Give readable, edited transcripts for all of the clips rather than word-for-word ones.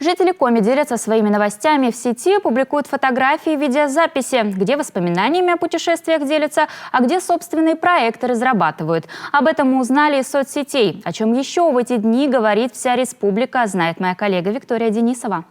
Жители Коми делятся своими новостями в сети, публикуют фотографии и видеозаписи, где воспоминаниями о путешествиях делятся, а где собственные проекты разрабатывают. Об этом мы узнали из соцсетей. О чем еще в эти дни говорит вся республика, знает моя коллега Виктория Денисова.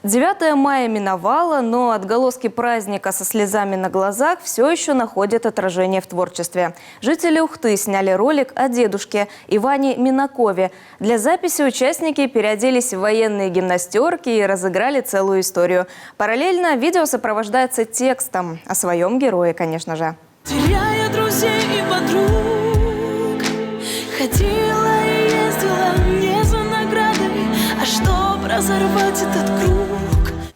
9 мая миновало, но отголоски праздника со слезами на глазах все еще находят отражение в творчестве. Жители Ухты сняли ролик о дедушке Иване Минакове. Для записи участники переоделись в военные гимнастерки и разыграли целую историю. Параллельно видео сопровождается текстом о своем герое, конечно же. Теряя друзей и подруг, ходила и ездила не за наградой, а чтоб разорвать этот круг.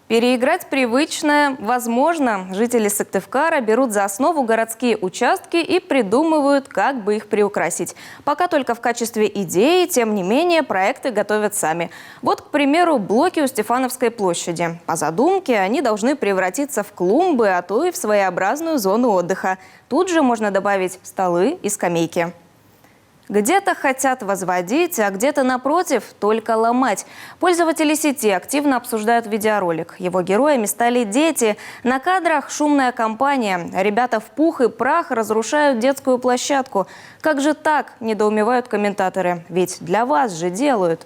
Переиграть привычное возможно. Жители Сыктывкара берут за основу городские участки и придумывают, как бы их приукрасить. Пока только в качестве идеи, тем не менее, проекты готовят сами. Вот, к примеру, блоки у Стефановской площади. По задумке, они должны превратиться в клумбы, а то и в своеобразную зону отдыха. Тут же можно добавить столы и скамейки. Где-то хотят возводить, а где-то, напротив, только ломать. Пользователи сети активно обсуждают видеоролик. Его героями стали дети. На кадрах шумная компания. Ребята в пух и прах разрушают детскую площадку. Как же так, недоумевают комментаторы. Ведь для вас же делают.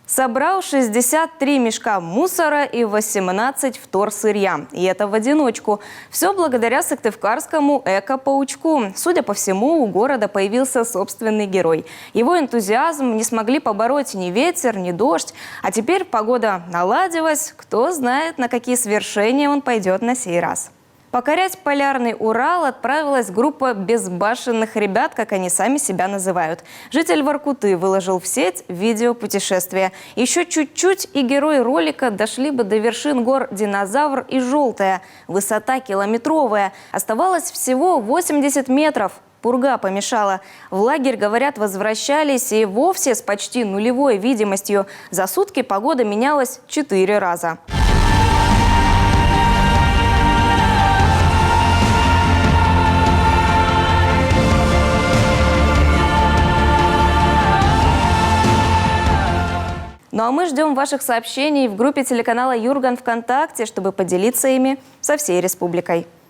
Собрал 63 мешка мусора и 18 вторсырья. И это в одиночку. Все благодаря сыктывкарскому эко-паучку. Судя по всему, у города появился собственный герой. Его энтузиазм не смогли побороть ни ветер, ни дождь. А теперь погода наладилась. Кто знает, на какие свершения он пойдет на сей раз. Покорять полярный Урал отправилась группа безбашенных ребят, как они сами себя называют. Житель Воркуты выложил в сеть видео путешествия. Еще чуть-чуть, и герои ролика дошли бы до вершин гор Динозавр и Желтая. Высота километровая. Оставалось всего 80 метров. Пурга помешала. В лагерь, говорят, возвращались и вовсе с почти нулевой видимостью. За сутки погода менялась 4 раза. Ну а мы ждем ваших сообщений в группе телеканала Юрган ВКонтакте, чтобы поделиться ими со всей республикой.